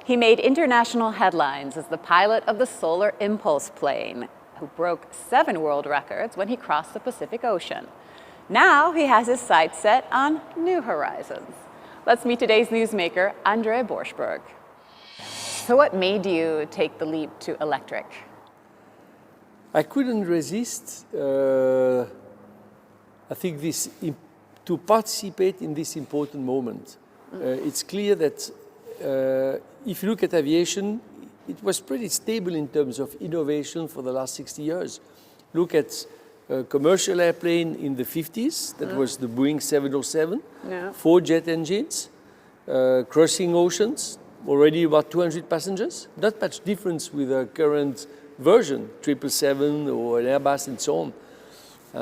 He made international headlines as the pilot of the Solar Impulse plane, who broke 7 world records when he crossed the Pacific Ocean. Now he has his sights set on new horizons. Let's meet today's newsmaker, André Borschberg. So what made you take the leap to electric? I couldn't resist, I think, to participate in this important moment. It's clear that if you look at aviation, it was pretty stable in terms of innovation for the last 60 years. Look at a commercial airplane in the 50s, that was the Boeing 707, 4 jet engines, crossing oceans, already about 200 passengers. Not much difference with the current version, 777 or an Airbus and so on.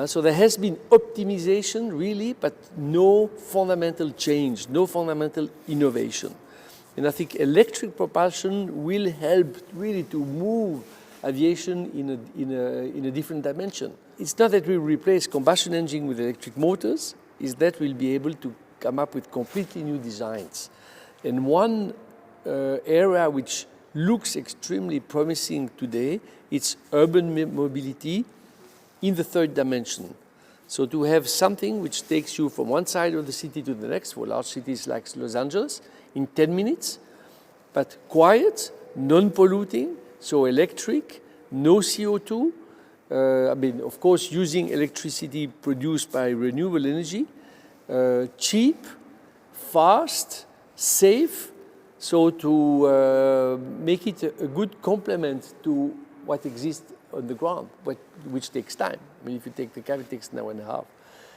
So there has been optimization really, but no fundamental change, no fundamental innovation. And I think electric propulsion will help really to move aviation in a different dimension. It's not that we replace combustion engine with electric motors, it's that we'll be able to come up with completely new designs. And one area which looks extremely promising today, it's urban mobility in the 3rd dimension. So to have something which takes you from one side of the city to the next, for large cities like Los Angeles, in 10 minutes, but quiet, non-polluting, so electric, no CO2. Of course, using electricity produced by renewable energy, cheap, fast, safe, so to make it a good complement to what exists on the ground, which takes time. If you take the car, it takes an hour and a half.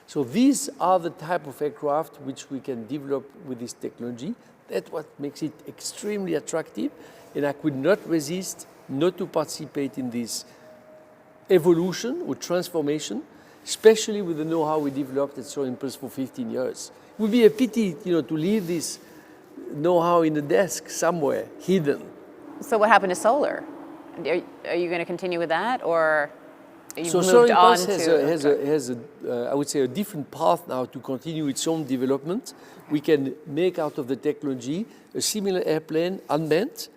So these are the type of aircraft which we can develop with this technology. That's what makes it extremely attractive, and I could not resist not to participate in this evolution or transformation, especially with the know-how we developed at Solar Impulse for 15 years. It would be a pity, to leave this know-how in a desk somewhere, hidden. So what happened to solar? Are you going to continue with that, or you've moved Solar on Impulse has I would say, a different path now to continue its own development. We can make out of the technology a similar airplane, unmanned,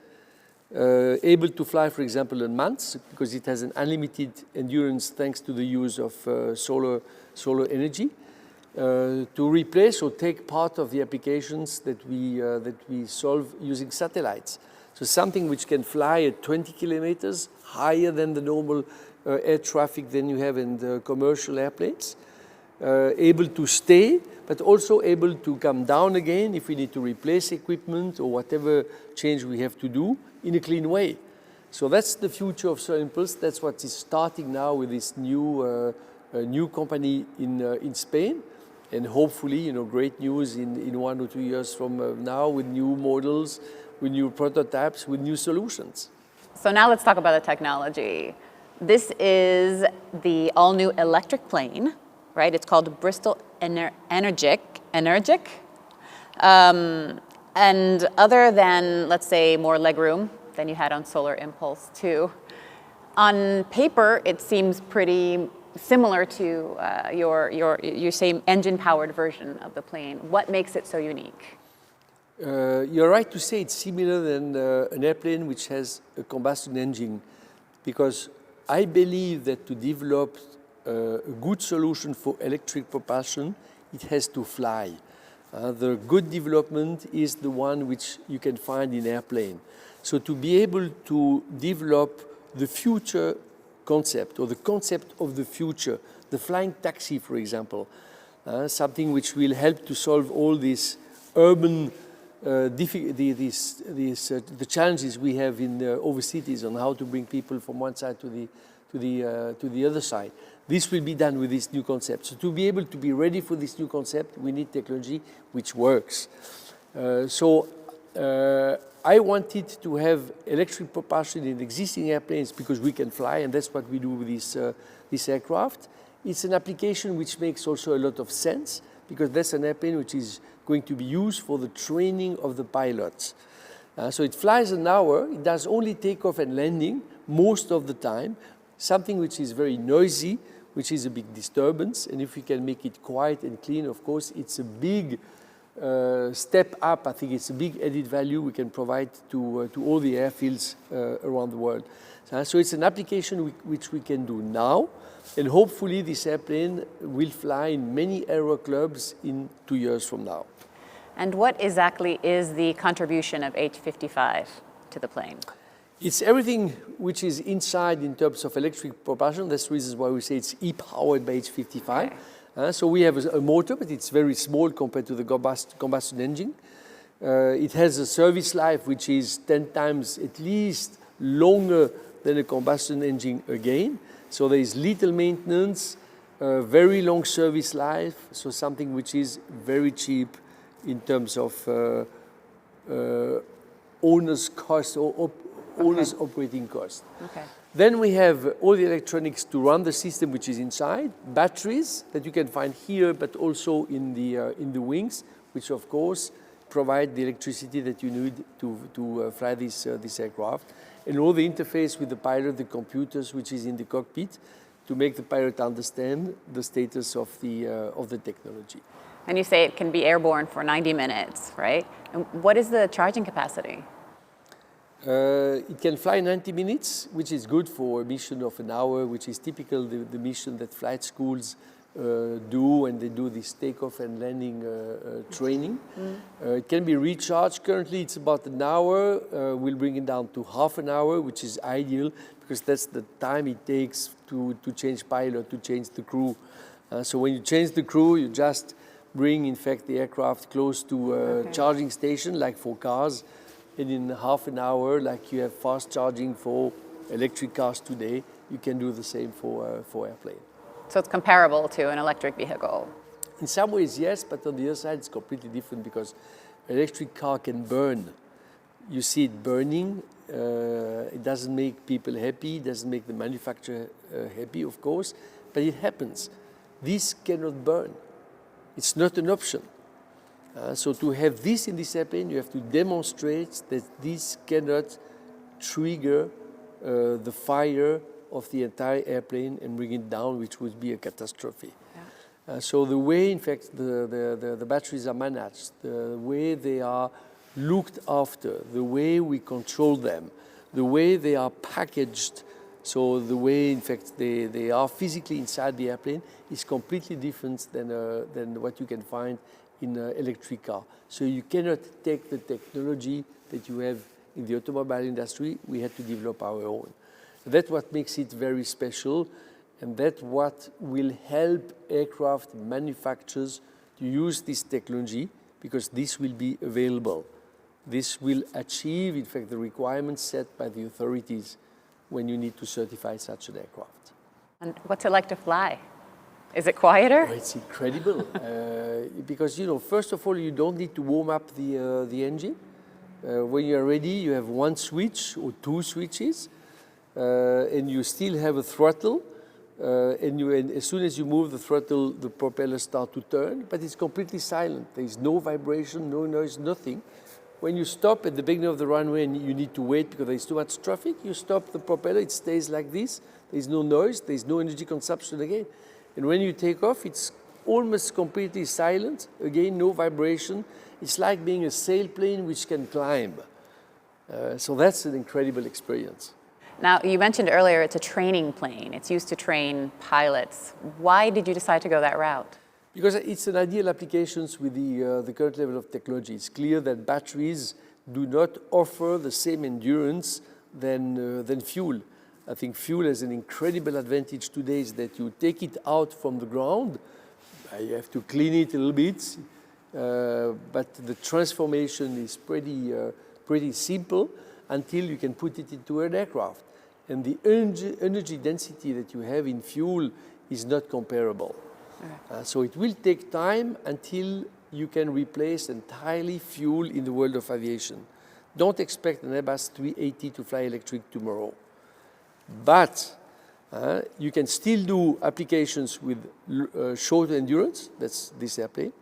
able to fly, for example, on months, because it has an unlimited endurance thanks to the use of solar energy, to replace or take part of the applications that we solve using satellites. So something which can fly at 20 kilometers higher than the normal air traffic than you have in the commercial airplanes, able to stay, but also able to come down again if we need to replace equipment or whatever change we have to do in a clean way. So that's the future of Solar Impulse. That's what is starting now with this new company in Spain, and hopefully, great news in 1 or 2 years from now, with new models, with new prototypes, with new solutions. So now let's talk about the technology. This is the all-new electric plane, right? It's called Bristell Energic. And other than, let's say, more legroom than you had on Solar Impulse 2, on paper, it seems pretty similar to your same engine-powered version of the plane. What makes it so unique? You're right to say it's similar than an airplane which has a combustion engine, because I believe that to develop a good solution for electric propulsion, it has to fly. The good development is the one which you can find in airplane. So to be able to develop the future concept, or the concept of the future, the flying taxi, for example, something which will help to solve all these urban the challenges we have in over cities on how to bring people from one side to the other side. This will be done with this new concept. So to be able to be ready for this new concept, we need technology which works. I wanted to have electric propulsion in existing airplanes because we can fly, and that's what we do with this aircraft. It's an application which makes also a lot of sense, because that's an airplane which is going to be used for the training of the pilots. So it flies an hour, it does only takeoff and landing most of the time, something which is very noisy, which is a big disturbance, and if we can make it quiet and clean, of course, it's a big step up. I think it's a big added value we can provide to all the airfields around the world. So it's an application which we can do now, and hopefully this airplane will fly in many aero clubs in 2 years from now. And what exactly is the contribution of H55 to the plane? It's everything which is inside in terms of electric propulsion. That's the reason why we say it's e-powered by H55. Okay. So we have a motor, but it's very small compared to the combustion engine. It has a service life which is 10 times at least longer than a combustion engine again. So there is little maintenance, very long service life, so something which is very cheap in terms of owner's cost or owner's operating cost. Okay. Then we have all the electronics to run the system which is inside, batteries that you can find here but also in the wings, which of course provide the electricity that you need to fly this aircraft, and all the interface with the pilot, the computers which is in the cockpit to make the pilot understand the status of the technology. And you say it can be airborne for 90 minutes, right? And what is the charging capacity? It can fly 90 minutes, which is good for a mission of an hour, which is typical the mission that flight schools do when they do this takeoff and landing training. It can be recharged. Currently it's about an hour. We'll bring it down to half an hour, which is ideal because that's the time it takes to change pilot, to change the crew. So when you change the crew, you just bring, in fact, the aircraft close to a charging station, like for cars. And in half an hour, like you have fast charging for electric cars today, you can do the same for airplane. So it's comparable to an electric vehicle? In some ways, yes, but on the other side, it's completely different because electric car can burn. You see it burning. It doesn't make people happy. It doesn't make the manufacturer happy, of course, but it happens. This cannot burn. It's not an option. So to have this in this airplane, you have to demonstrate that this cannot trigger the fire of the entire airplane and bring it down, which would be a catastrophe. Yeah. So the way, in fact, the batteries are managed, the way they are looked after, the way we control them, the way they are packaged, so the way, in fact, they are physically inside the airplane is completely different than what you can find in an electric car. So you cannot take the technology that you have in the automobile industry. We had to develop our own. That's what makes it very special, and that's what will help aircraft manufacturers to use this technology, because this will be available. This will achieve, in fact, the requirements set by the authorities when you need to certify such an aircraft. And what's it like to fly? Is it quieter? Oh, it's incredible because, you know, first of all, you don't need to warm up the engine. When you're ready, you have one switch or two switches, and you still have a throttle. And as soon as you move the throttle, the propellers start to turn, but it's completely silent. There is no vibration, no noise, nothing. When you stop at the beginning of the runway and you need to wait because there is too much traffic, you stop the propeller, it stays like this. There is no noise, there is no energy consumption again. And when you take off, it's almost completely silent. Again, no vibration. It's like being a sailplane which can climb. So that's an incredible experience. Now, you mentioned earlier it's a training plane. It's used to train pilots. Why did you decide to go that route? Because it's an ideal application with the current level of technology. It's clear that batteries do not offer the same endurance than fuel. I think fuel has an incredible advantage today is that you take it out from the ground. You have to clean it a little bit, but the transformation is pretty simple until you can put it into an aircraft. And the energy density that you have in fuel is not comparable. So it will take time until you can replace entirely fuel in the world of aviation. Don't expect an Airbus 380 to fly electric tomorrow. But you can still do applications with short endurance, that's this airplane,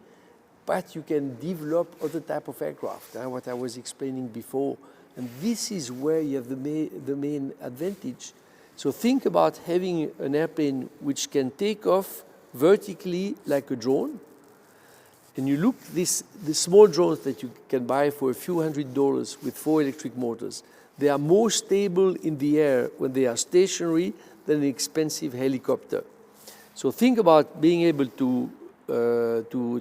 but you can develop other type of aircraft, what I was explaining before. And this is where you have the main advantage. So think about having an airplane which can take off vertically like a drone, and you look the small drones that you can buy for a few $100s with 4 electric motors, they are more stable in the air when they are stationary than an expensive helicopter. So think about being able to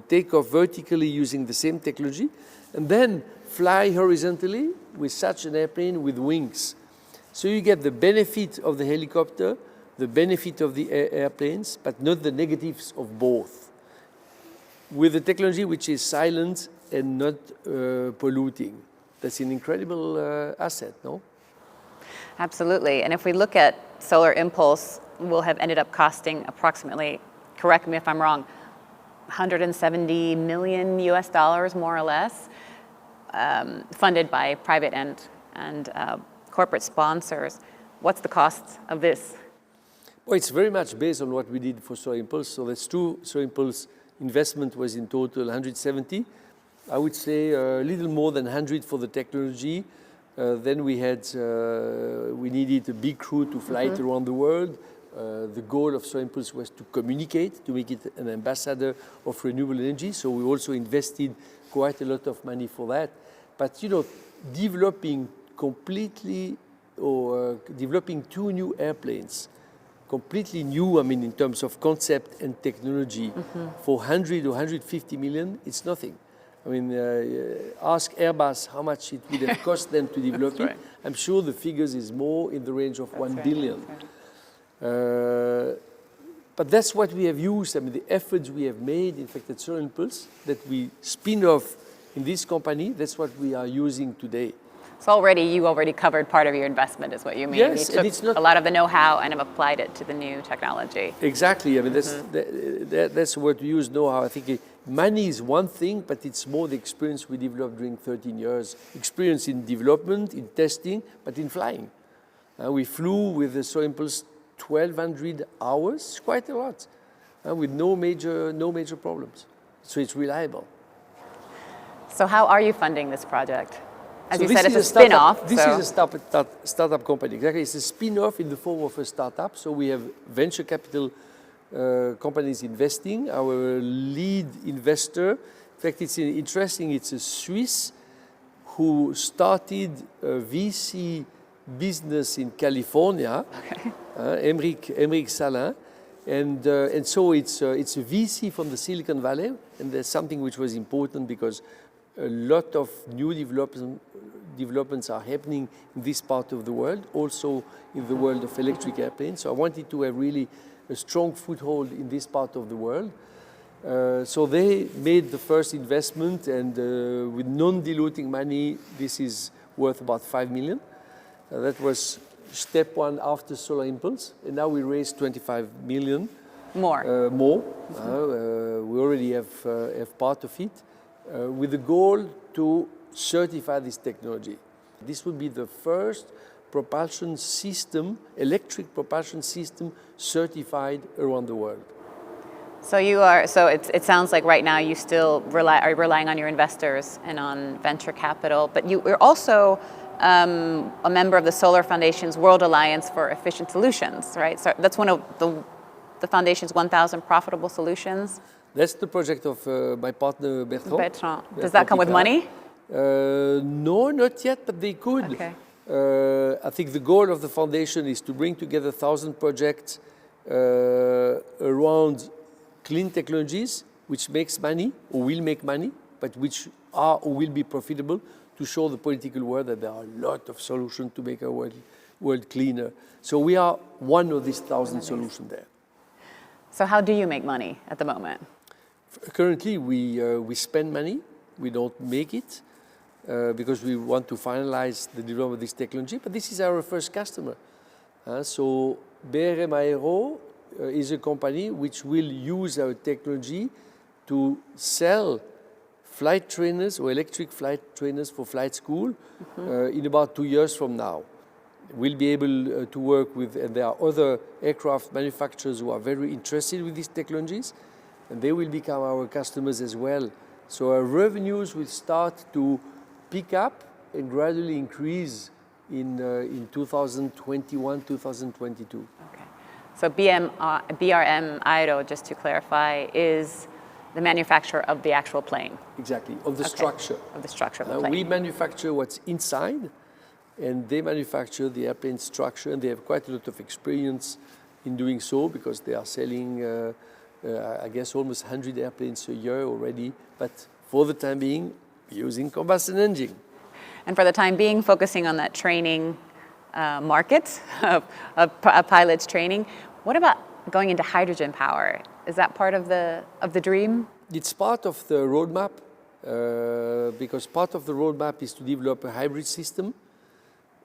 take off vertically using the same technology and then fly horizontally with such an airplane with wings. So you get the benefit of the helicopter, the benefit of the airplanes, but not the negatives of both, with a technology which is silent and not polluting. That's an incredible asset, no? Absolutely. And if we look at Solar Impulse, will have ended up costing approximately, correct me if I'm wrong, 170 million US dollars, more or less, funded by private and corporate sponsors. What's the cost of this? Well, it's very much based on what we did for Solar Impulse. So that's true. Solar Impulse investment was in total 170. I would say a little more than 100 for the technology. Then we needed a big crew to fly it around the world. The goal of Solar Impulse was to communicate, to make it an ambassador of renewable energy. So we also invested quite a lot of money for that. But developing developing 2 new airplanes, completely new, in terms of concept and technology, for 100 or 150 million, it's nothing. Ask Airbus how much it would have cost them to develop it. Right. I'm sure the figures is more in the range of 1 billion. But that's what we have used, the efforts we have made, in fact, at Solar Impulse, that we spin off in this company, that's what we are using today. So you already covered part of your investment, is what you mean. Yes, you took a lot of the know-how and have applied it to the new technology. Exactly. That's what we use know-how. I think money is one thing, but it's more the experience we developed during 13 years. Experience in development, in testing, but in flying. We flew with the Solar Impulse 1,200 hours, quite a lot, with no major problems. So it's reliable. So how are you funding this project? As you this said, it's a spin-off. spin-off. This is a startup company. Exactly, it's a spin-off in the form of a startup. So we have venture capital companies investing. Our lead investor, in fact, it's interesting. It's a Swiss who started a VC business in California, Emeric Salin, and so it's a VC from the Silicon Valley, and there's something which was important because a lot of new developments are happening in this part of the world, also in the world of electric airplanes. So I wanted to have really a strong foothold in this part of the world. So they made the first investment, and with non-diluting money, this is worth about 5 million. That was step 1 after Solar Impulse, and now we raised 25 million. More. We already have part of it, with the goal to certify this technology. This would be the first propulsion system, electric propulsion system, certified around the world. So it sounds like right now you still are relying on your investors and on venture capital, but you're also a member of the Solar Foundation's World Alliance for Efficient Solutions, right? So that's one of the Foundation's 1,000 profitable solutions. That's the project of my partner Bertrand. Does that come with money? No, not yet, but they could. Okay. I think the goal of the foundation is to bring together 1,000 projects around clean technologies, which makes money or will make money, but which are or will be profitable, to show the political world that there are a lot of solutions to make our world cleaner. So we are one of these 1,000 solutions there. So how do you make money at the moment? Currently, we spend money. We don't make it because we want to finalize the development of this technology. But this is our first customer. So BRM Aero is a company which will use our technology to sell flight trainers or electric flight trainers for flight school in about 2 years from now. We'll be able to work with, and there are other aircraft manufacturers who are very interested with these technologies, and they will become our customers as well. So our revenues will start to pick up and gradually increase in 2021, 2022. Okay. So BRM Aero, just to clarify, is the manufacture of the actual plane. Exactly, of the structure. Of the structure of the plane. We manufacture what's inside, and they manufacture the airplane structure, and they have quite a lot of experience in doing so because they are selling, I guess, almost 100 airplanes a year already. But for the time being, using combustion engine. And for the time being, focusing on that training market of pilots training. What about going into hydrogen power? Is that part of the dream? It's part of the roadmap, because part of the roadmap is to develop a hybrid system.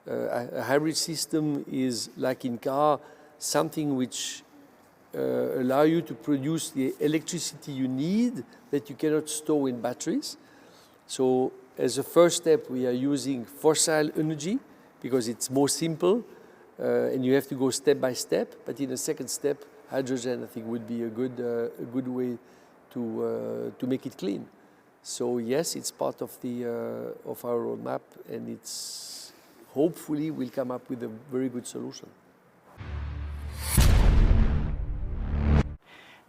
A hybrid system is, like in car, something which allow you to produce the electricity you need that you cannot store in batteries. So as a first step, we are using fossil energy because it's more simple and you have to go step by step. But in a second step, hydrogen, I think, would be a good way to make it clean. So yes, it's part of of our roadmap, and it's hopefully we'll come up with a very good solution.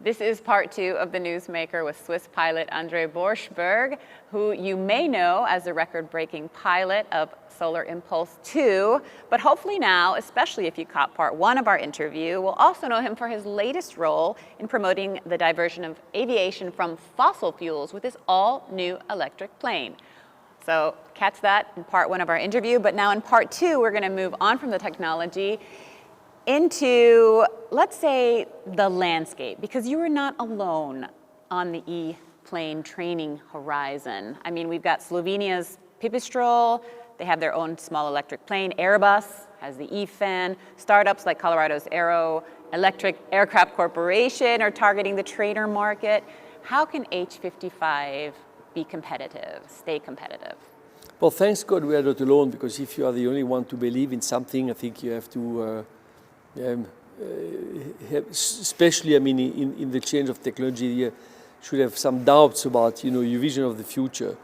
This is part 2 of the Newsmaker with Swiss pilot André Borschberg, who you may know as the record-breaking pilot of Solar Impulse 2, but hopefully now, especially if you caught part 1 of our interview, we'll also know him for his latest role in promoting the diversion of aviation from fossil fuels with his all-new electric plane. So catch that in part 1 of our interview, but now in part 2, we're going to move on from the technology into, let's say, the landscape, because you are not alone on the E-plane training horizon. I mean, we've got Slovenia's Pipistrel, they have their own small electric plane. Airbus has the E-fan. Startups like Colorado's Aero Electric Aircraft Corporation are targeting the trainer market. How can H55 be competitive, stay competitive? Well, thanks God we are not alone, because if you are the only one to believe in something, I think you have to especially, I mean, in the change of technology, you should have some doubts about, your vision of the future.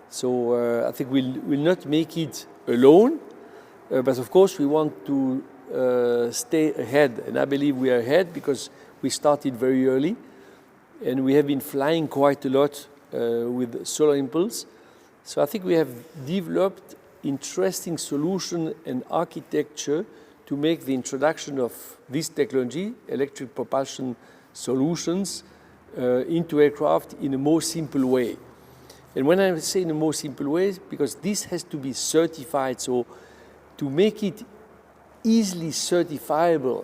So I think we'll not make it alone, but of course we want to stay ahead, and I believe we are ahead because we started very early, and we have been flying quite a lot with Solar Impulse. So I think we have developed interesting solution and architecture to make the introduction of this technology, electric propulsion solutions, into aircraft in a more simple way. And when I say in a more simple way, because this has to be certified, so to make it easily certifiable,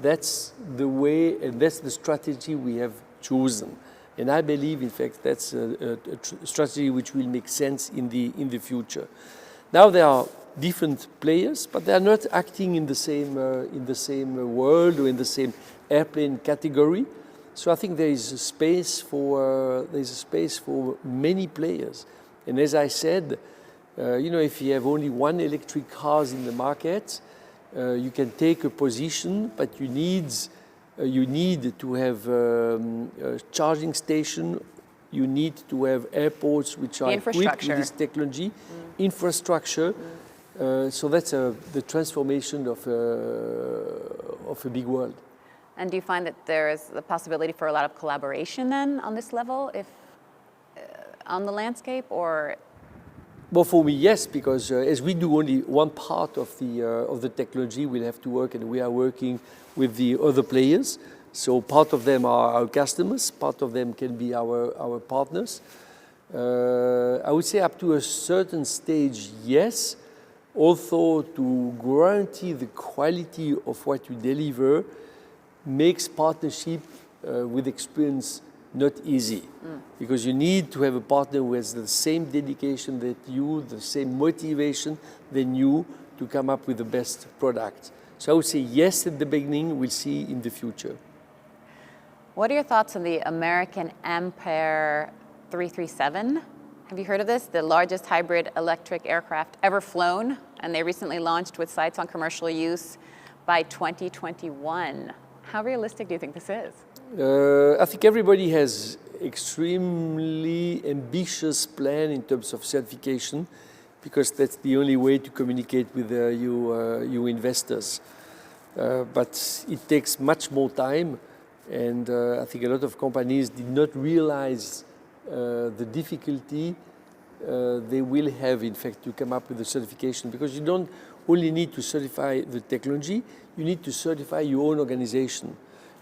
that's the way and that's the strategy we have chosen. And I believe, in fact, that's a strategy which will make sense in the future. Now there are different players, but they are not acting in the same world or in the same airplane category. So I think there is a space for many players. And as I said, if you have only one electric cars in the market, you can take a position, but you need to have a charging station. You need to have airports which are equipped with this technology, infrastructure. So that's the transformation of a big world. And do you find that there is the possibility for a lot of collaboration then on this level, if on the landscape, or? Well, for me, yes, because as we do only one part of the technology, we'll have to work, and we are working with the other players. So part of them are our customers, part of them can be our partners. I would say up to a certain stage, yes. Also, to guarantee the quality of what you deliver makes partnership with experience not easy. Because you need to have a partner who has the same dedication that you, the same motivation than you to come up with the best product. So I would say yes at the beginning, we'll see in the future. What are your thoughts on the American Ampere 337? Have you heard of this? The largest hybrid electric aircraft ever flown, and they recently launched with sights on commercial use by 2021. How realistic do you think this is? I think everybody has extremely ambitious plan in terms of certification, because that's the only way to communicate with you investors. But it takes much more time. And I think a lot of companies did not realize the difficulty they will have, in fact, to come up with the certification, because you don't only need to certify the technology, you need to certify your own organization.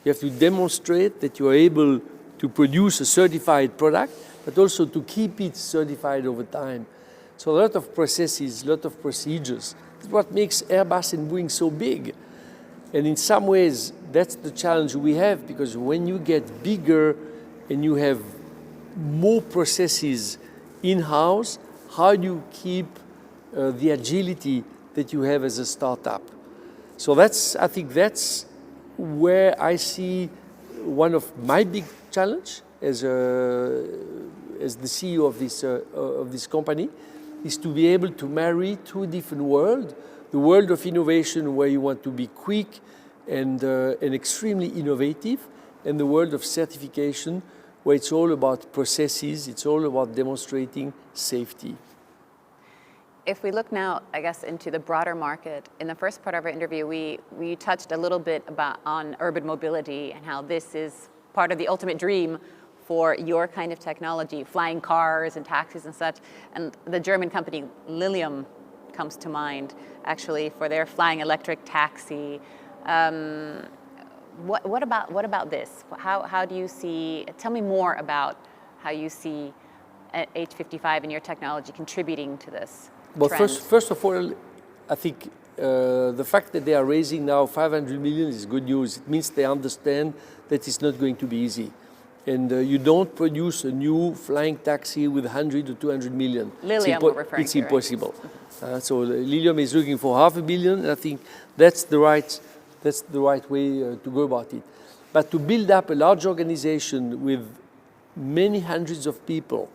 You have to demonstrate that you are able to produce a certified product, but also to keep it certified over time. So a lot of processes, a lot of procedures. That's what makes Airbus and Boeing so big. And in some ways, that's the challenge we have, because when you get bigger and you have more processes in-house, how do you keep the agility that you have as a startup? So I think that's where I see one of my big challenge as the CEO of this company, is to be able to marry two different worlds. The world of innovation, where you want to be quick and extremely innovative, and the world of certification, where it's all about processes, it's all about demonstrating safety. If we look now, I guess, into the broader market, in the first part of our interview, we touched a little bit on urban mobility and how this is part of the ultimate dream for your kind of technology, flying cars and taxis and such. And the German company Lilium comes to mind, actually, for their flying electric taxi. What about this? How do you see? Tell me more about how you see H55 and your technology contributing to this. Well, trend. first of all, I think the fact that they are raising now 500 million is good news. It means they understand that it's not going to be easy. And you don't produce a new flying taxi with 100 or 200 million. Lilium, we're referring it's to, impossible. Right? So Lilium is looking for 500 million, and I think that's the right way to go about it. But to build up a large organization with many hundreds of people,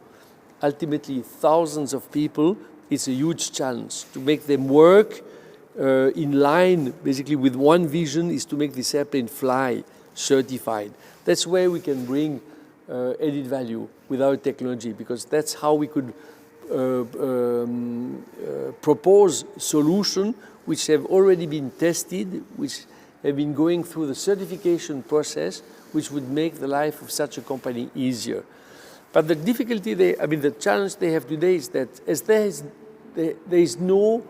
ultimately thousands of people, is a huge challenge. To make them work in line, basically with one vision, is to make this airplane fly certified. That's where we can bring added value with our technology, because that's how we could propose solutions which have already been tested, which have been going through the certification process, which would make the life of such a company easier. But the difficulty, the challenge they have today is that as there is no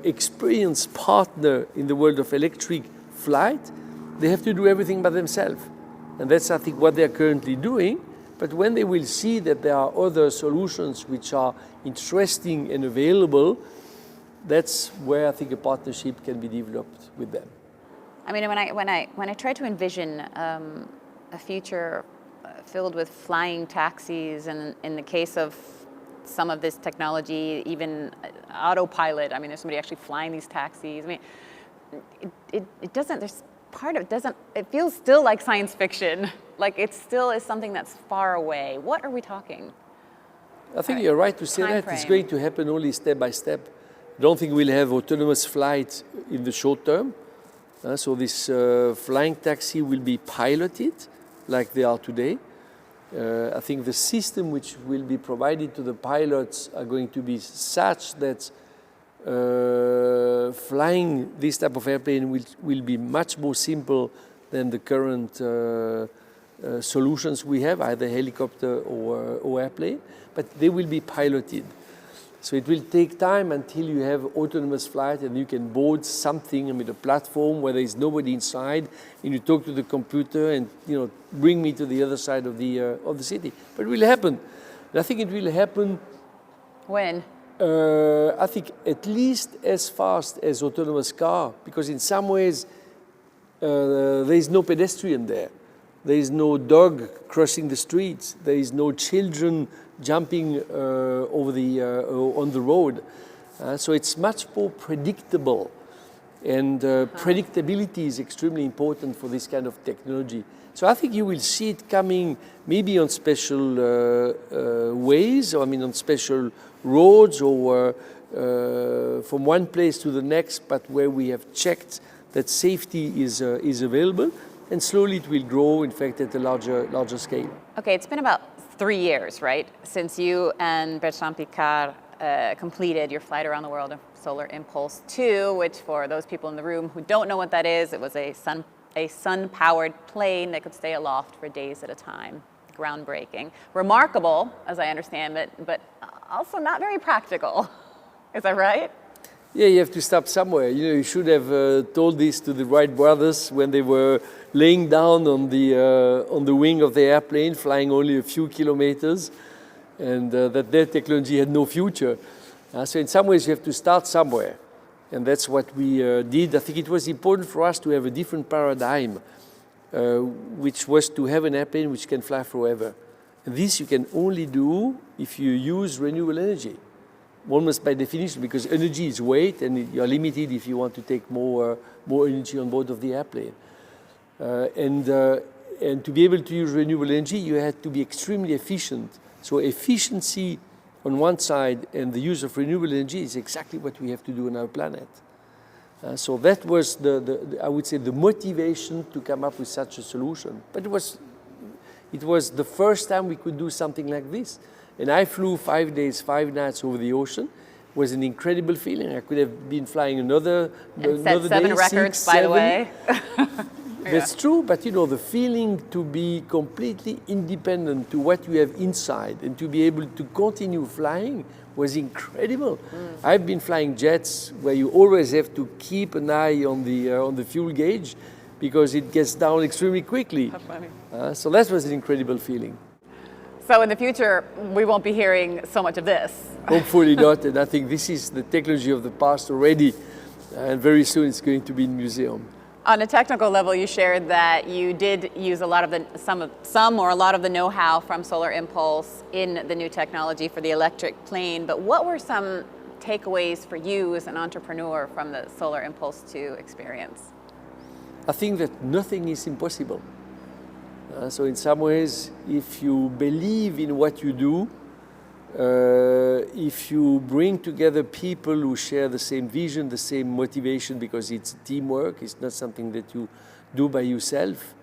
experienced partner in the world of electric flight, they have to do everything by themselves. And that's, I think, what they're currently doing. But when they will see that there are other solutions which are interesting and available, that's where I think a partnership can be developed with them. I mean, when I try to envision a future filled with flying taxis, and in the case of some of this technology, even autopilot, I mean, there's somebody actually flying these taxis. I mean, it doesn't, there's part of it doesn't, it feels still like science fiction. Like it still is something that's far away. What are we talking? I think you're right to say that. It's going to happen only step by step. I don't think we'll have autonomous flight in the short term. So this flying taxi will be piloted like they are today. I think the system which will be provided to the pilots are going to be such that flying this type of airplane will be much more simple than the current solutions we have, either helicopter or airplane, but they will be piloted. So it will take time until you have autonomous flight and you can board something, I mean a platform where there is nobody inside, and you talk to the computer and bring me to the other side of the city. But it will happen. And I think it will happen. When? I think at least as fast as autonomous car, because in some ways there is no pedestrian there. There is no dog crossing the streets. There is no children jumping on the road. So it's much more predictable. And predictability is extremely important for this kind of technology. So I think you will see it coming maybe on special ways, or on special roads, or from one place to the next, but where we have checked that safety is available. And slowly it will grow, in fact, at a larger scale. Okay, it's been about 3 years, right, since you and Bertrand Piccard completed your flight around the world of Solar Impulse 2, which for those people in the room who don't know what that is, it was a a sun-powered plane that could stay aloft for days at a time. Groundbreaking. Remarkable, as I understand it, but also not very practical. Is that right? Yeah, you have to stop somewhere. You know, you should have told this to the Wright brothers when they were laying down on the wing of the airplane, flying only a few kilometers, and that their technology had no future. So in some ways, you have to start somewhere, and that's what we did. I think it was important for us to have a different paradigm, which was to have an airplane which can fly forever. And this you can only do if you use renewable energy. Almost by definition, because energy is weight, and you're limited if you want to take more energy on board of the airplane. And to be able to use renewable energy, you had to be extremely efficient. So efficiency on one side and the use of renewable energy is exactly what we have to do on our planet. So that was I would say, the motivation to come up with such a solution. But it was the first time we could do something like this. And I flew 5 days, 5 nights over the ocean. It was an incredible feeling. I could have been flying another set 7 day, records, 6, by 7. the way. That's true, but you know, the feeling to be completely independent to what you have inside and to be able to continue flying was incredible. I've been flying jets where you always have to keep an eye on the fuel gauge because it gets down extremely quickly. How funny. So that was an incredible feeling. So in the future, we won't be hearing so much of this. Hopefully not, and I think this is the technology of the past already, and very soon it's going to be in museum. On a technical level, you shared that you did use a lot of a lot of the know-how from Solar Impulse in the new technology for the electric plane. But what were some takeaways for you as an entrepreneur from the Solar Impulse 2 experience? I think that nothing is impossible. So in some ways, if you believe in what you do, if you bring together people who share the same vision, the same motivation, because it's teamwork, it's not something that you do by yourself,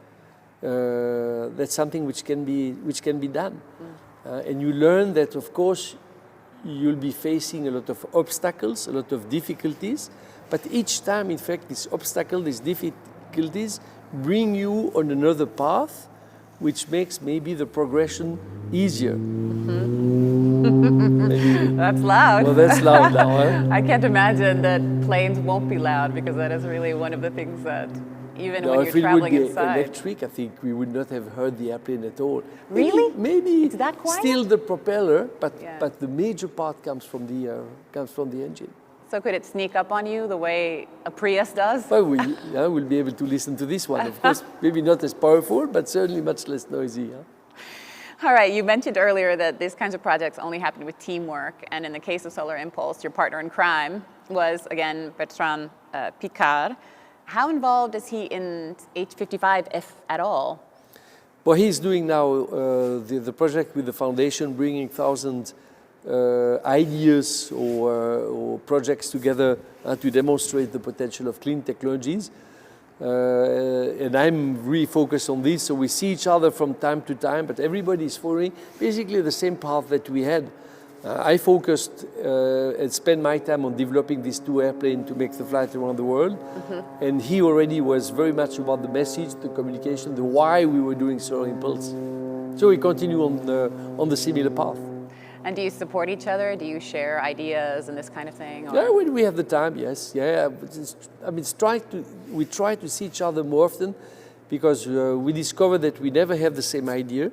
that's something which can be done. And you learn that, of course, you'll be facing a lot of obstacles, a lot of difficulties, but each time, in fact, these obstacles, these difficulties bring you on another path, which makes maybe the progression easier. That's loud. Well, that's loud now, huh? I can't imagine that planes won't be loud, because that is really one of the things that, even when you're traveling inside. If it would be electric, I think we would not have heard the airplane at all. Really? Maybe it's that quiet? Still the propeller, but Yeah. but the major part comes from the engine. So could it sneak up on you the way a Prius does? Well, we'll be able to listen to this one, of course. Maybe not as powerful, but certainly much less noisy. Huh? All right, you mentioned earlier that these kinds of projects only happen with teamwork, and in the case of Solar Impulse, your partner in crime was, again, Bertrand Piccard. How involved is he in H55, if at all? Well, he's doing now the project with the foundation, bringing 1,000 ideas or projects together to demonstrate the potential of clean technologies. And I'm really focused on this, so we see each other from time to time, but everybody is following basically the same path that we had. I focused and spent my time on developing these 2 airplanes to make the flight around the world. And he already was very much about the message, the communication, the why we were doing Solar Impulse. So we continue on the similar path. And do you support each other? Do you share ideas and this kind of thing? Or? Yeah, when we have the time, yes. Yeah, I mean, we try to see each other more often, because we discover that we never have the same idea.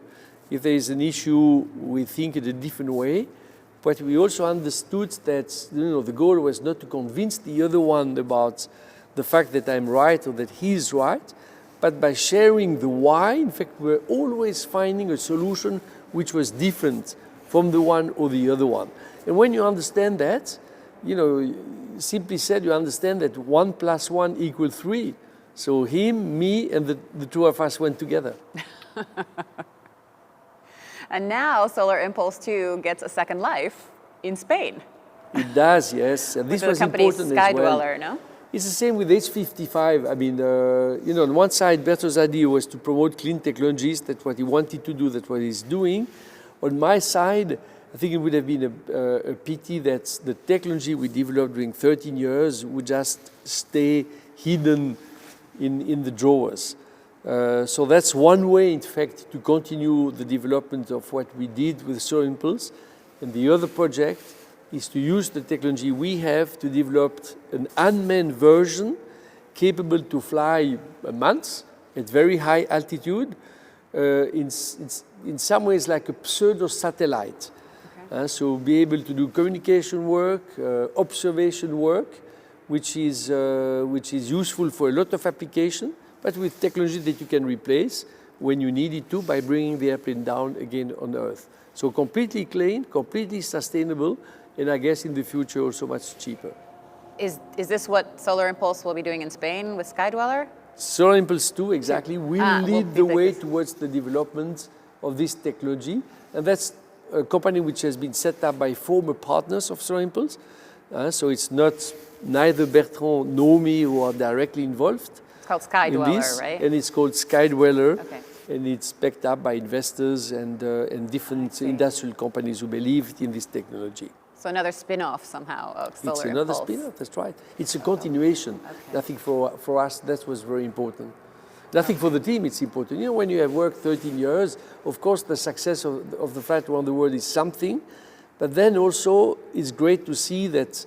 If there is an issue, we think in a different way. But we also understood that the goal was not to convince the other one about the fact that I'm right or that he's right, but by sharing the why, in fact, we're always finding a solution which was different from the one or the other one. And when you understand that, simply said, you understand that 1 + 1 = 3. So him, me, and the 2 of us went together. And now Solar Impulse 2 gets a second life in Spain. It does, yes. And this was important as well. Skydweller, no? It's the same with H55. I mean, on one side, Berto's idea was to promote clean technologies. That's what he wanted to do. That's what he's doing. On my side, I think it would have been a pity that the technology we developed during 13 years would just stay hidden in the drawers. So that's one way, in fact, to continue the development of what we did with Solar Impulse. And the other project is to use the technology we have to develop an unmanned version capable to fly a month at very high altitude, in some ways like a pseudo-satellite. Okay. So be able to do communication work, observation work, which is useful for a lot of application, but with technology that you can replace when you need it to by bringing the airplane down again on Earth. So completely clean, completely sustainable, and I guess in the future also much cheaper. Is this what Solar Impulse will be doing in Spain with Skydweller? Solar Impulse 2, exactly, will lead the way towards the development of this technology. And that's a company which has been set up by former partners of Solar Impulse. So it's neither Bertrand nor me who are directly involved. It's called Skydweller, right? And it's called Skydweller. Okay. And it's backed up by investors and different industrial companies who believe in this technology. So another spin-off somehow of Solar Impulse. It's another spin-off, that's right. It's a continuation. Okay. I think for us that was very important. I think for the team it's important. You know, when you have worked 13 years, of course the success of the flight around the world is something, but then also it's great to see that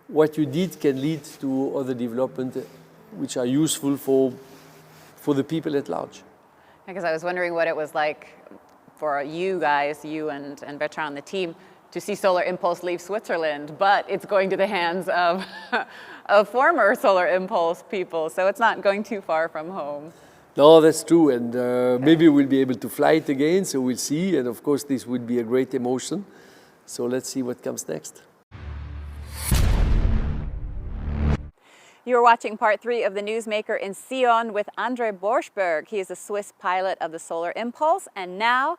what you did can lead to other development which are useful for the people at large. Because I was wondering what it was like for you guys, you and Bertrand and the team, to see Solar Impulse leave Switzerland, but it's going to the hands of former Solar Impulse people, so it's not going too far from home. No, that's true, and maybe we'll be able to fly it again, so we'll see, and of course this would be a great emotion. So let's see what comes next. You're watching part 3 of the Newsmaker in Sion with André Borschberg. He is a Swiss pilot of the Solar Impulse and now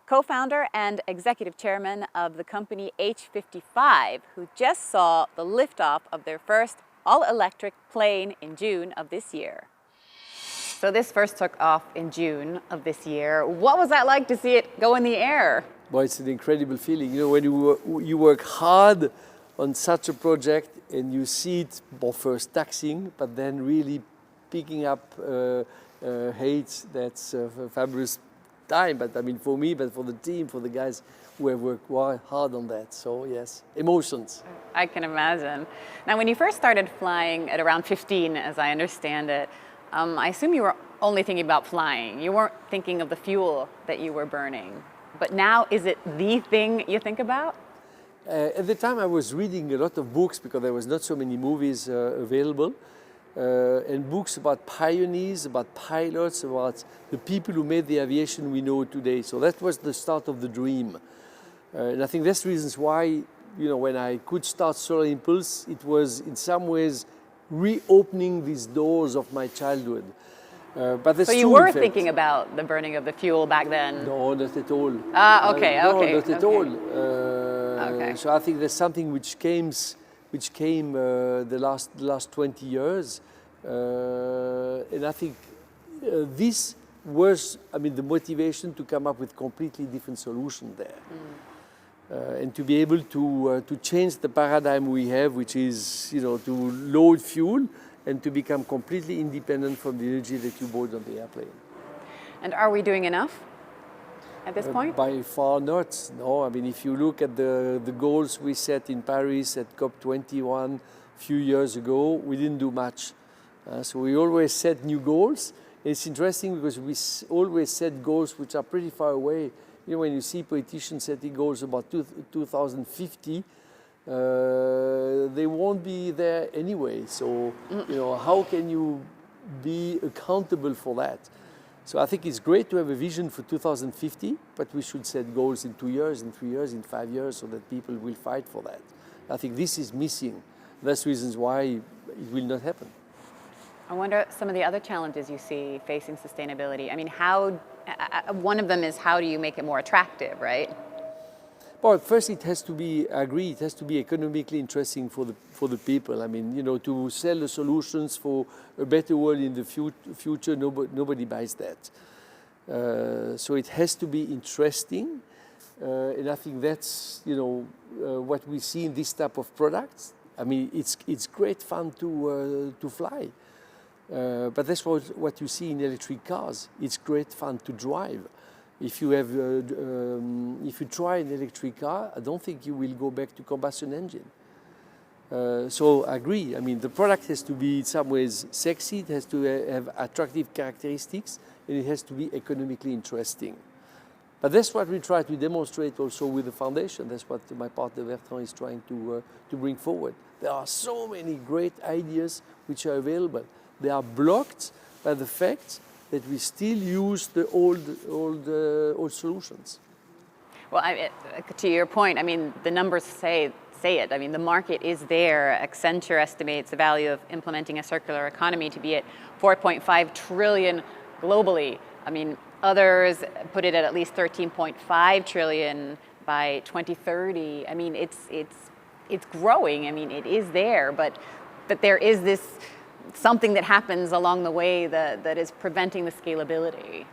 co-founder and executive chairman of the company H55, who just saw the liftoff of their first all-electric plane in June of this year. So this first took off in June of this year. What was that like to see it go in the air? Well, it's an incredible feeling. You know, when you work hard on such a project and you see it first taxiing, but then really picking up heights, that's a fabulous time. But I mean, for me, but for the team, for the guys who have worked hard on that. So yes, emotions. I can imagine. Now, when you first started flying at around 15, as I understand it, I assume you were only thinking about flying. You weren't thinking of the fuel that you were burning. But now, is it the thing you think about? At the time, I was reading a lot of books because there was not so many movies available, and books about pioneers, about pilots, about the people who made the aviation we know today. So that was the start of the dream. And I think that's the reasons why, you know, when I could start Solar Impulse, it was in some ways reopening these doors of my childhood. But so you were thinking about the burning of the fuel back then? No, not at all. Okay, no, okay. not at all. Okay. So I think there's something which came the last 20 years, and I think this was, I mean, the motivation to come up with completely different solution there, and to be able to change the paradigm we have, which is, you know, to load fuel and to become completely independent from the energy that you bought on the airplane. And are we doing enough at this point? By far not, no. I mean, if you look at the goals we set in Paris at COP21 a few years ago, we didn't do much. So we always set new goals. It's interesting because we always set goals which are pretty far away. You know, when you see politicians setting goals about 2050, they won't be there anyway. So, you know, how can you be accountable for that? So I think it's great to have a vision for 2050, but we should set goals in 2 years, in 3 years, in 5 years, so that people will fight for that. I think this is missing. That's reasons why it will not happen. I wonder some of the other challenges you see facing sustainability. I mean, one of them is how do you make it more attractive, right? Well, first it has to be, I agree, it has to be economically interesting for the people. I mean, you know, to sell the solutions for a better world in the future, nobody buys that. So it has to be interesting, and I think that's, you know, what we see in this type of products. I mean, it's great fun to fly. But that's what you see in electric cars. It's great fun to drive. If you try an electric car, I don't think you will go back to combustion engine. So I agree. I mean, the product has to be in some ways sexy. It has to have attractive characteristics, and it has to be economically interesting. But that's what we try to demonstrate also with the foundation. That's what my partner Bertrand is trying to bring forward. There are so many great ideas which are available. They are blocked by the fact that we still use the old solutions. Well, to your point, I mean, the numbers say it. I mean, the market is there. Accenture estimates the value of implementing a circular economy to be at 4.5 trillion globally. I mean, others put it at least 13.5 trillion by 2030. I mean, it's growing. I mean, it is there, but there is this something that happens along the way that is preventing the scalability.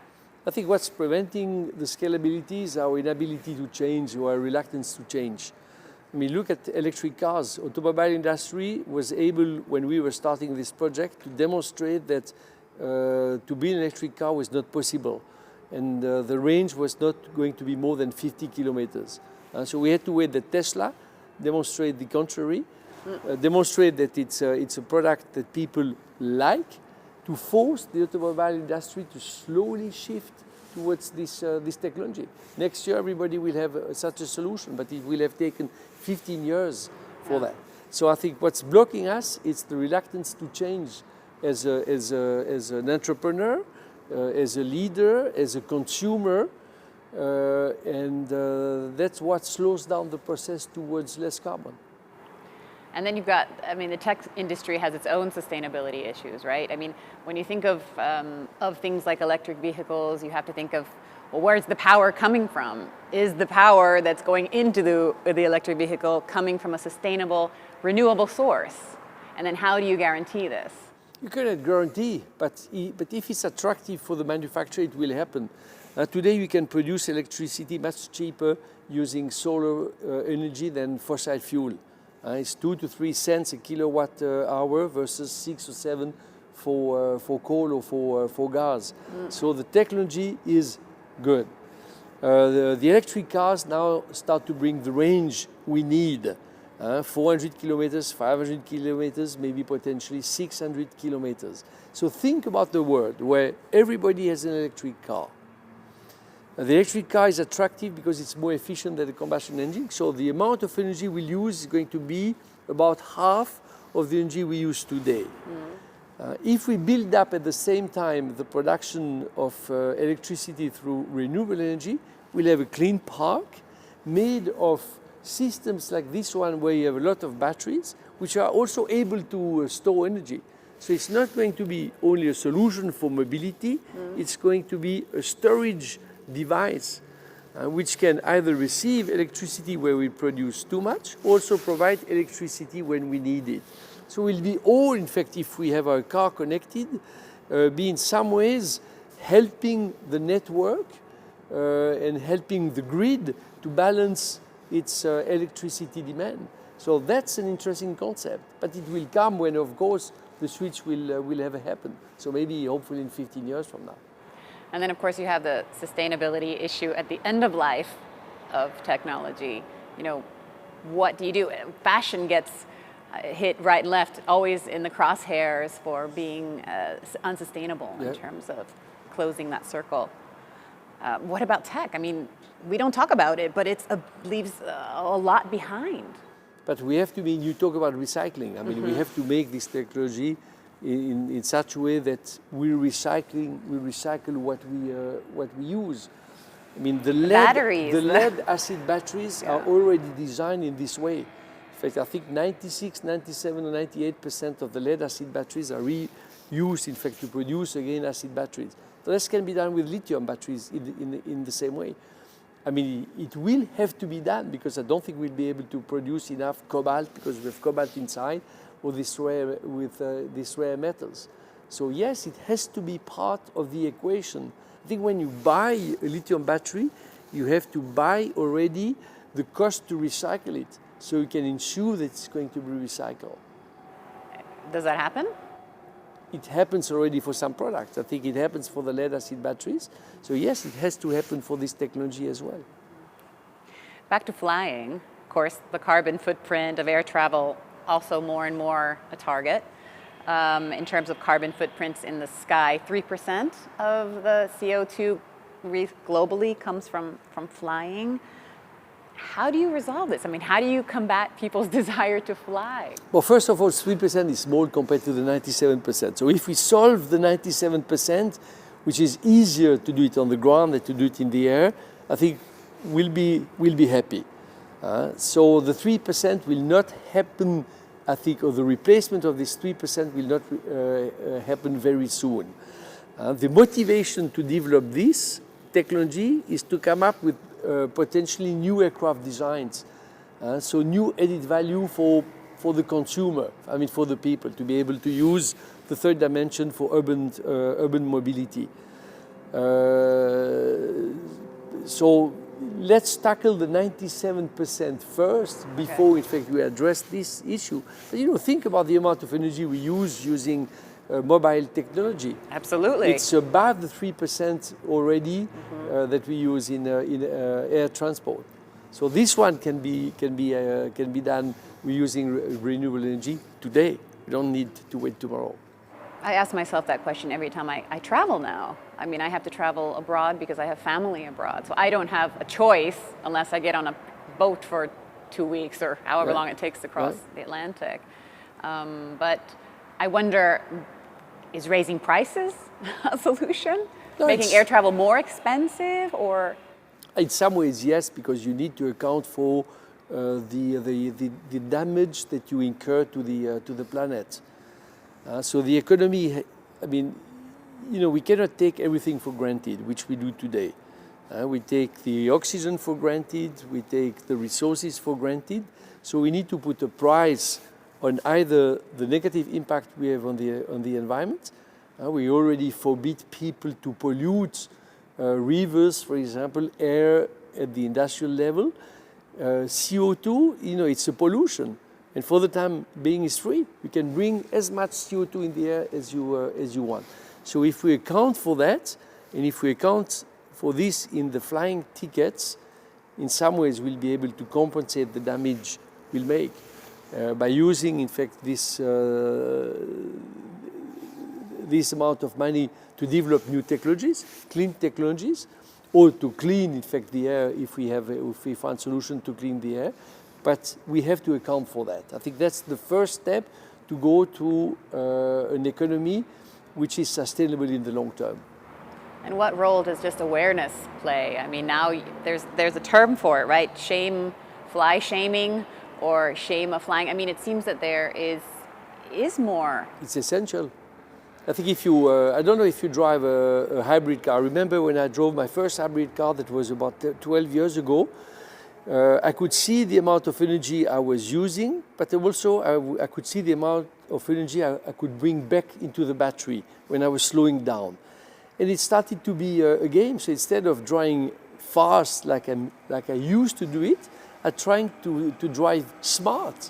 I think what's preventing the scalability is our inability to change or our reluctance to change. I mean, look at electric cars. Automobile industry was able, when we were starting this project, to demonstrate that to build an electric car was not possible. And the range was not going to be more than 50 kilometers. So we had to wait that Tesla demonstrate the contrary, demonstrate that it's a product that people like, to force the automobile industry to slowly shift towards this technology. Next year, everybody will have such a solution, but it will have taken 15 years for that. So I think what's blocking us is the reluctance to change as an entrepreneur, as a leader, as a consumer, and that's what slows down the process towards less carbon. And then you've got, I mean, the tech industry has its own sustainability issues, right? I mean, when you think of things like electric vehicles, you have to think of, well, where's the power coming from? Is the power that's going into the electric vehicle coming from a sustainable, renewable source? And then how do you guarantee this? You cannot guarantee, but if it's attractive for the manufacturer, it will happen. Today we can produce electricity much cheaper using solar energy than fossil fuel. It's 2 to 3 cents a kilowatt hour versus 6 or 7 for coal or for gas. So the technology is good. The electric cars now start to bring the range we need. 400 kilometers, 500 kilometers, maybe potentially 600 kilometers. So think about the world where everybody has an electric car. The electric car is attractive because it's more efficient than the combustion engine. So the amount of energy we'll use is going to be about half of the energy we use today. If we build up at the same time the production of electricity through renewable energy, we'll have a clean park made of systems like this one where you have a lot of batteries, which are also able to store energy. So it's not going to be only a solution for mobility, it's going to be a storage device which can either receive electricity where we produce too much, also provide electricity when we need it. So we'll be all, in fact, if we have our car connected, be in some ways helping the network and helping the grid to balance its electricity demand. So that's an interesting concept, but it will come when, of course, the switch will have happened. So maybe, hopefully, in 15 years from now. And then, of course, you have the sustainability issue at the end of life of technology. You know, what do you do? Fashion gets hit right and left, always in the crosshairs for being unsustainable in terms of closing that circle. What about tech? I mean, we don't talk about it, but it leaves a lot behind. But we have to you talk about recycling. I mean, we have to make this technology in such a way that we recycle what we use. I mean, the lead acid batteries are already designed in this way. In fact, I think 96, 97 or 98% of the lead acid batteries are reused, in fact, to produce again acid batteries. So this can be done with lithium batteries in the same way. I mean, it will have to be done because I don't think we'll be able to produce enough cobalt because we have cobalt inside, or these rare metals. So yes, it has to be part of the equation. I think when you buy a lithium battery, you have to buy already the cost to recycle it, so you can ensure that it's going to be recycled. Does that happen? it happens already for some products. I think it happens for the lead-acid batteries. So yes, it has to happen for this technology as well. Back to flying, of course, the carbon footprint of air travel also more and more a target. In terms of carbon footprints in the sky, 3% of the CO2 globally comes from flying. How do you resolve this? I mean, how do you combat people's desire to fly? Well, first of all, 3% is small compared to the 97%. So if we solve the 97%, which is easier to do it on the ground than to do it in the air, I think we'll be happy. So the 3% will not happen, I think, or the replacement of this 3% will not happen very soon. The motivation to develop this technology is to come up with potentially new aircraft designs. So new added value for the consumer, I mean for the people, to be able to use the third dimension for urban mobility. So let's tackle the 97% first before, in fact, we address this issue. But, think about the amount of energy we use using mobile technology. Absolutely. It's about the 3% already that we use in air transport. So this one can be done using renewable energy today. We don't need to wait tomorrow. I ask myself that question every time I travel now. I mean, I have to travel abroad because I have family abroad. So I don't have a choice unless I get on a boat for 2 weeks or however long it takes to cross the Atlantic. But I wonder, is raising prices a solution? No, Making air travel more expensive, or? In some ways, yes, because you need to account for the damage that you incur to the planet. So the economy, I mean, we cannot take everything for granted, which we do today. We take the oxygen for granted, we take the resources for granted. So we need to put a price on either the negative impact we have on the environment. We already forbid people to pollute rivers, for example, air at the industrial level. CO2, it's a pollution. And for the time being, it's free. You can bring as much CO2 in the air as you want. So if we account for that, and if we account for this in the flying tickets, in some ways we'll be able to compensate the damage we'll make by using, in fact, this amount of money to develop new technologies, clean technologies, or to clean, in fact, the air if we find solution to clean the air. But we have to account for that. I think that's the first step to go to an economy which is sustainable in the long term. And what role does just awareness play? I mean, now there's a term for it, right? Fly shaming, or shame of flying. I mean, it seems that there is more. It's essential. I think if you, I don't know if you drive a hybrid car. I remember when I drove my first hybrid car, that was about 12 years ago. I could see the amount of energy I was using, but also I could see the amount of energy I could bring back into the battery when I was slowing down. And it started to be a game. So instead of driving fast like I used to do it, I'm trying to drive smart.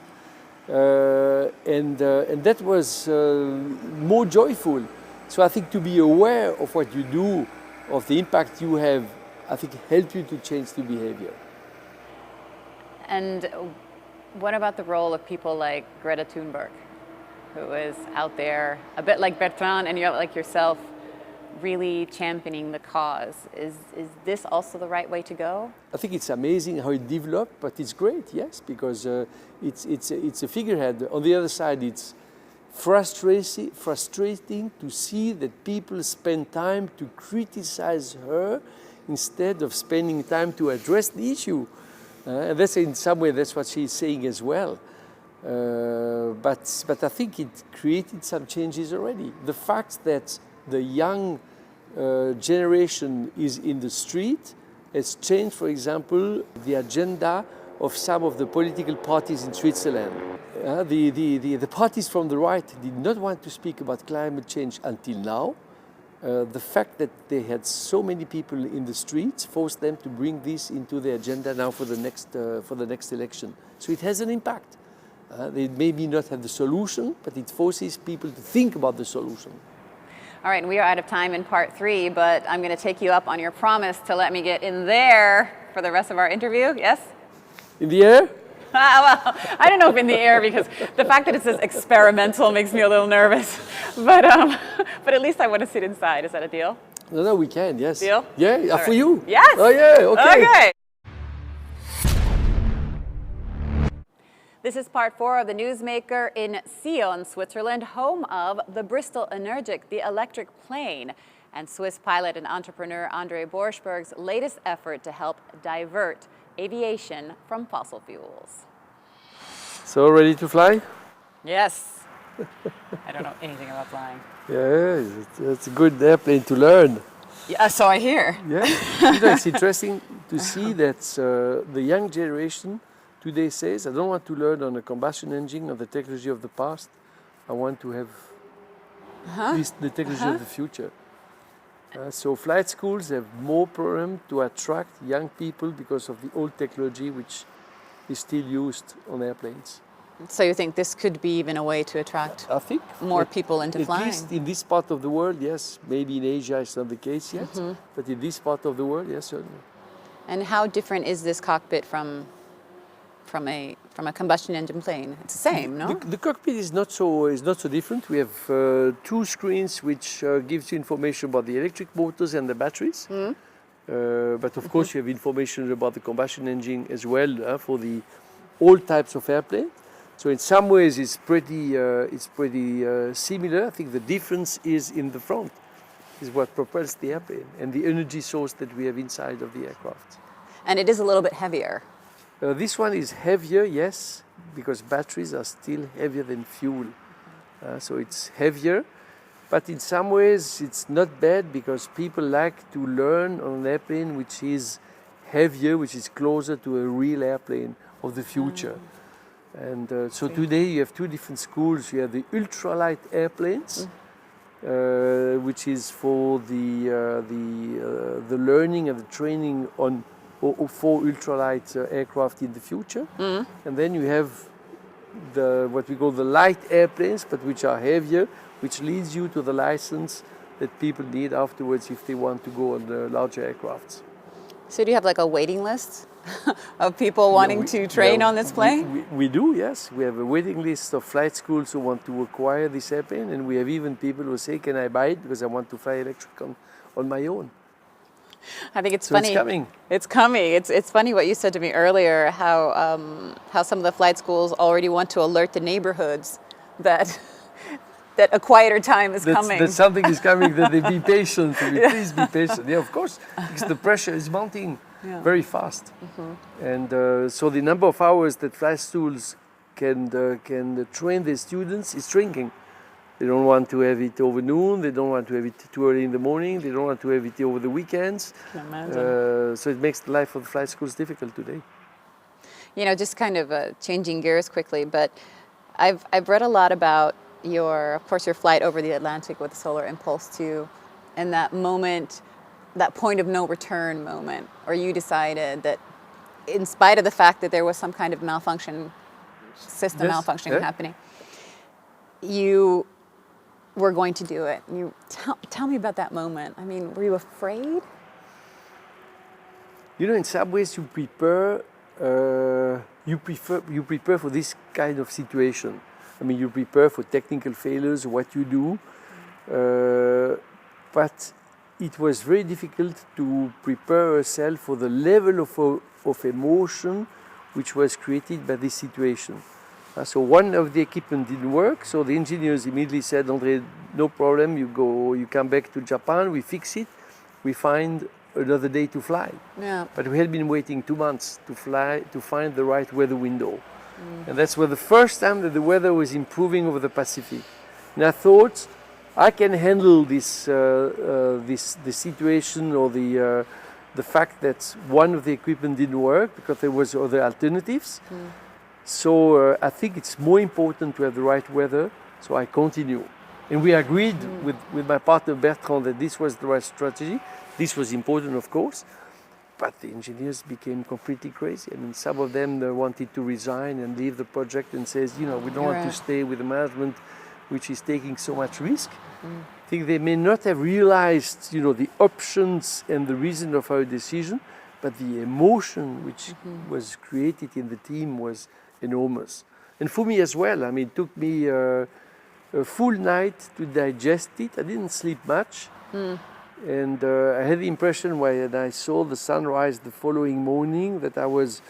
And that was more joyful. So I think to be aware of what you do, of the impact you have, I think helps you to change the behavior. And what about the role of people like Greta Thunberg, who is out there, a bit like Bertrand and like yourself, really championing the cause? Is this also the right way to go? I think it's amazing how it developed, but it's great, yes, because it's a figurehead. On the other side, it's frustrating to see that people spend time to criticize her instead of spending time to address the issue. And that's in some way, that's what she's saying as well. But I think it created some changes already. The fact that the young generation is in the street has changed, for example, the agenda of some of the political parties in Switzerland. The parties from the right did not want to speak about climate change until now. The fact that they had so many people in the streets forced them to bring this into the agenda now for the next election. So it has an impact. They maybe not have the solution, but it forces people to think about the solution. All right, and we are out of time in part 3, but I'm going to take you up on your promise to let me get in there for the rest of our interview. Yes? In the air? Well, I don't know if in the air, because the fact that it says experimental makes me a little nervous. But at least I want to sit inside. Is that a deal? No, we can, yes. Deal? Yeah, for you? Yes! Oh, yeah, okay. Okay. This is part 4 of the Newsmaker in Sion, Switzerland, home of the Bristell Energic, the electric plane, and Swiss pilot and entrepreneur André Borschberg's latest effort to help divert aviation from fossil fuels. So, ready to fly? Yes. I don't know anything about flying. Yeah, it's a good airplane to learn. Yeah, so I hear. Yeah, it's interesting to see that the young generation today says, I don't want to learn on a combustion engine or the technology of the past. I want to have the technology of the future. So flight schools have more program to attract young people because of the old technology which is still used on airplanes. So you think this could be even a way to attract more people into flying? At least in this part of the world, yes. Maybe in Asia it's not the case yet, but in this part of the world, yes, certainly. And how different is this cockpit from a combustion engine plane? It's the same, no? The cockpit is not so different. We have 2 screens which gives you information about the electric motors and the batteries. But of course you have information about the combustion engine as well for the all types of airplane. So in some ways it's pretty similar. I think the difference is in the front, is what propels the airplane and the energy source that we have inside of the aircraft. And it is a little bit heavier. This one is heavier, yes, because batteries are still heavier than fuel. So it's heavier, but in some ways it's not bad because people like to learn on an airplane which is heavier, which is closer to a real airplane of the future. And so today you have 2 different schools. You have the ultralight airplanes, which is for the learning and the training on for ultralight aircraft in the future. And then you have what we call the light airplanes, but which are heavier, which leads you to the license that people need afterwards if they want to go on the larger aircrafts. So do you have like a waiting list of people wanting to train on this plane? We do, yes. We have a waiting list of flight schools who want to acquire this airplane, and we have even people who say, can I buy it because I want to fly electric on my own. I think it's funny. It's coming. It's coming. It's funny what you said to me earlier, how some of the flight schools already want to alert the neighborhoods that a quieter time is coming. That something is coming, that they be patient. Please be patient. Yeah, of course, because the pressure is mounting very fast. And so the number of hours that flight schools can train their students is shrinking. They don't want to have it over noon. They don't want to have it too early in the morning. They don't want to have it over the weekends. So it makes the life of the flight schools difficult today. You know, just kind of changing gears quickly, but I've read a lot about of course, your flight over the Atlantic with the Solar Impulse 2, and that moment, that point of no return moment, where you decided that, in spite of the fact that there was some kind of malfunction, malfunctioning happening, you were going to do it. You tell me about that moment. I mean, were you afraid? You know, in some ways, you prepare for this kind of situation. I mean, you prepare for technical failures, what you do, but it was very difficult to prepare yourself for the level of emotion which was created by this situation. So one of the equipment didn't work, so the engineers immediately said, André, no problem, you come back to Japan, we fix it, we find another day to fly. Yeah. But we had been waiting 2 months to find the right weather window. And that's where the first time that the weather was improving over the Pacific. And I thought, I can handle this the situation or the fact that one of the equipment didn't work because there was other alternatives. So I think it's more important to have the right weather, so I continue. And we agreed with my partner Bertrand that this was the right strategy. This was important, of course. but the engineers became completely crazy. I mean, some of them wanted to resign and leave the project and says, we don't want to stay with the management which is taking so much risk. I think they may not have realized, the options and the reason of our decision, but the emotion which was created in the team was enormous. And for me as well, I mean, it took me a full night to digest it. I didn't sleep much. And I had the impression when I saw the sunrise the following morning that I was,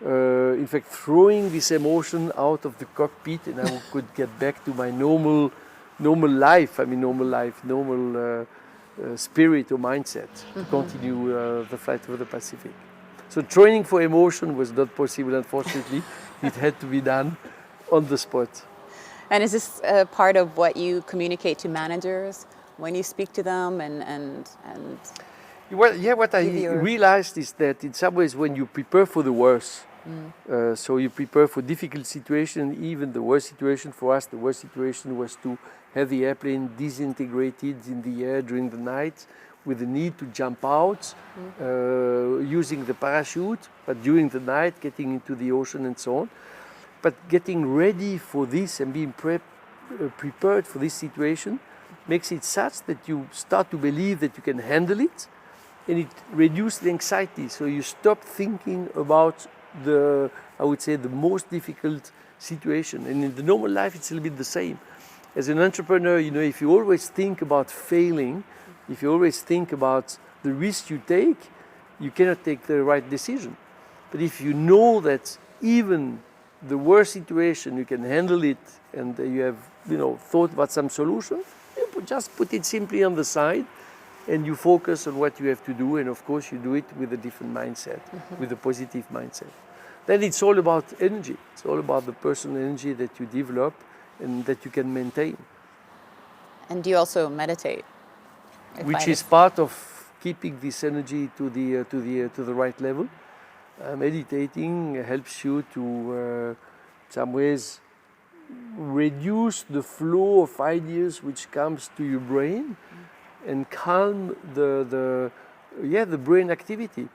in fact, throwing this emotion out of the cockpit and I could get back to my normal life. I mean, normal spirit or mindset to continue the flight over the Pacific. So training for emotion was not possible, unfortunately. It had to be done on the spot. And is this part of what you communicate to managers when you speak to them and Well, yeah, what I realized is that in some ways when you prepare for the worst, so you prepare for difficult situation, even the worst situation for us, the worst situation was to have the airplane disintegrated in the air during the night with the need to jump out using the parachute, but during the night getting into the ocean and so on. But getting ready for this and being prepared for this situation makes it such that you start to believe that you can handle it, and it reduces the anxiety. So you stop thinking about the most difficult situation. And in the normal life, it's a little bit the same. As an entrepreneur, if you always think about failing, if you always think about the risk you take, you cannot take the right decision. But if you know that even the worst situation, you can handle it, and you have, thought about some solution, you just put it simply on the side, and you focus on what you have to do, and of course you do it with a different mindset, with a positive mindset. Then it's all about energy. It's all about the personal energy that you develop and that you can maintain. And do you also meditate? Which is part of keeping this energy to the right level. Meditating helps you to, in some ways, reduce the flow of ideas which comes to your brain and calm the brain activity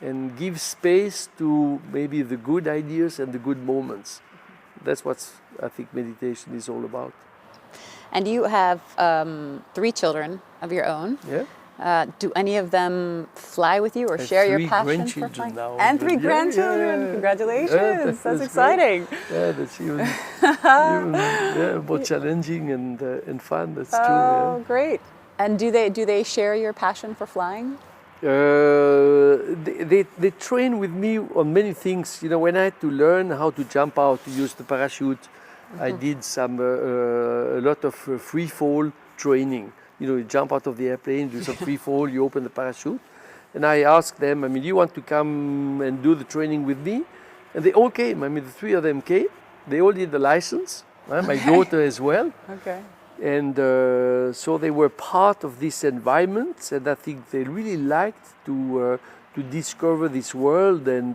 and give space to maybe the good ideas and the good moments. That's what I think meditation is all about. And you have 3 children of your own. Yeah. Do any of them fly with you or share your passion for flying? Now, and 3 grandchildren. Yeah. Congratulations. That's exciting. Great. Yeah, that's even more challenging and fun. That's true. Oh, great. And do they share your passion for flying? They train with me on many things. When I had to learn how to jump out, to use the parachute, I did a lot of free fall training. You jump out of the airplane, do some free fall, you open the parachute. And I asked them, do you want to come and do the training with me? And they all came. The 3 of them came. They all did the license. My daughter as well. Okay. And so they were part of this environment, and I think they really liked to discover this world and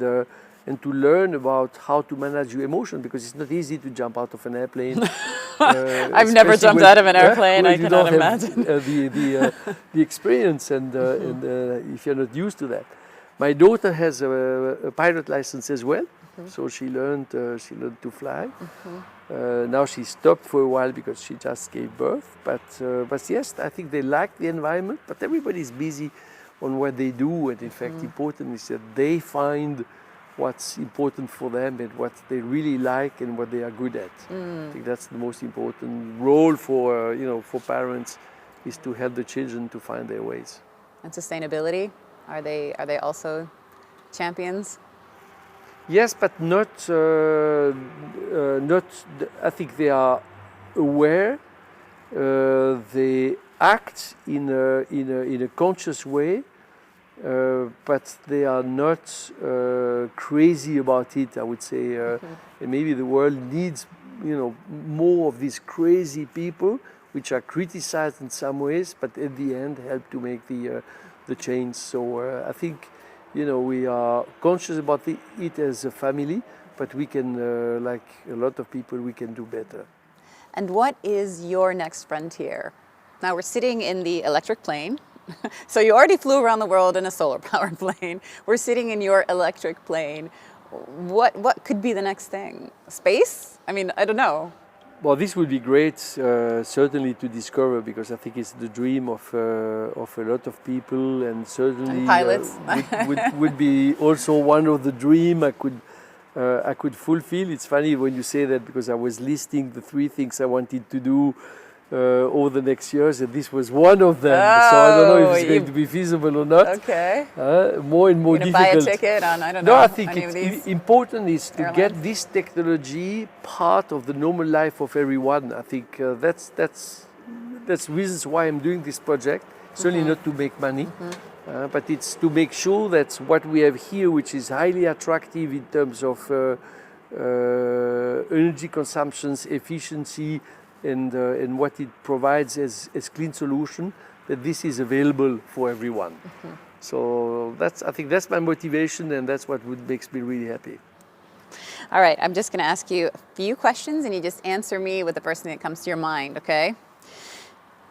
to learn about how to manage your emotion, because it's not easy to jump out of an airplane. I've never jumped out of an airplane. I cannot imagine the experience, and if you're not used to that. My daughter has a pilot license as well, so she learned to fly. Now she stopped for a while because she just gave birth. But yes, I think they like the environment. But everybody's busy on what they do, and in fact, important is that they find what's important for them and what they really like and what they are good at. I think that's the most important role for parents, is to help the children to find their ways. And sustainability, are they also champions? Yes, but not. I think they are aware. They act in a conscious way. But they are not crazy about it, I would say. And maybe the world needs, more of these crazy people, which are criticized in some ways, but at the end help to make the change. So I think, we are conscious about it as a family, but we can, like a lot of people, we can do better. And what is your next frontier? Now we're sitting in the electric plane. So you already flew around the world in a solar-powered plane. We're sitting in your electric plane. What could be the next thing? Space? I mean, I don't know. Well, this would be great, certainly to discover, because I think it's the dream of a lot of people, and certainly And pilots. Would be also one of the dream I could fulfill. It's funny when you say that, because I was listing the 3 things I wanted to do over the next years, and this was one of them. So I don't know if it's going to be feasible or not. Okay. More and more You're difficult. Buy a ticket on, I don't know. No, I think any of it's these important is to airlines? get this technology part of the normal life of everyone. I think that's reasons why I'm doing this project. Certainly not to make money, but it's to make sure that what we have here, which is highly attractive in terms of energy consumptions, efficiency, and what it provides as clean solution, that this is available for everyone. So I think that's my motivation, and that's what makes me really happy. All right, I'm just going to ask you a few questions, and you just answer me with the first thing that comes to your mind, okay?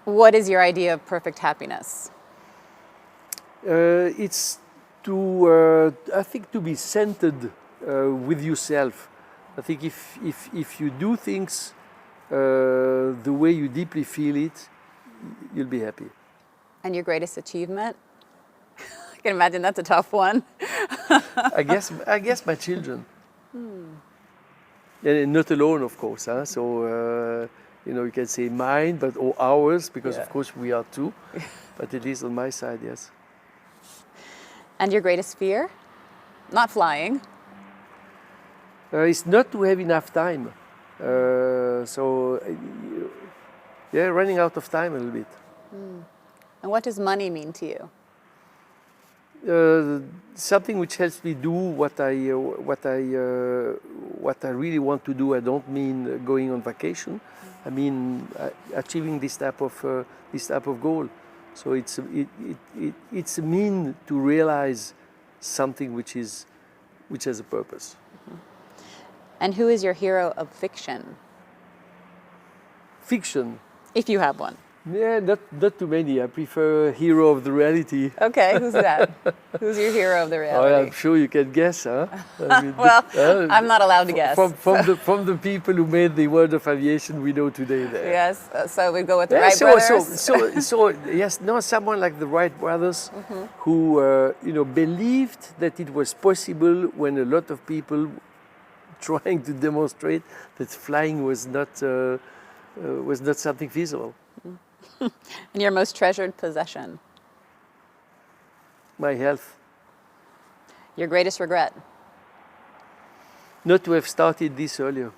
What is your idea of perfect happiness? It's I think to be centered with yourself. I think if you do things the way you deeply feel it, you'll be happy. And your greatest achievement? I can imagine that's a tough one. I guess my children. And not alone, of course. So you can say mine, but or ours, because of course we are too. But at least on my side, yes. And your greatest fear? Not flying. It's not to have enough time. Running out of time a little bit. And what does money mean to you? Something which helps me do what I really want to do. I don't mean going on vacation. I mean achieving this type of goal. So it's a mean to realize something which has a purpose. And who is your hero of fiction? Fiction. If you have one. Yeah, not too many. I prefer hero of the reality. Okay, who's that? Who's your hero of the reality? I'm sure you can guess, huh? I mean, I'm not allowed to guess. From the people who made the world of aviation we know today. There. Yes, so we go with the Wright brothers. So yes, no, someone like the Wright brothers, who believed that it was possible when a lot of people trying to demonstrate that flying was not something feasible. And your most treasured possession? My health. Your greatest regret? Not to have started this earlier.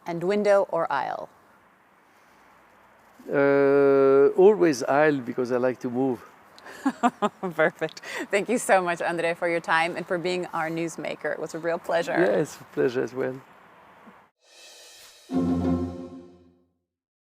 And window or aisle? Always aisle, because I like to move. Perfect. Thank you so much, André, for your time and for being our newsmaker. It was a real pleasure. Yes, a pleasure as well.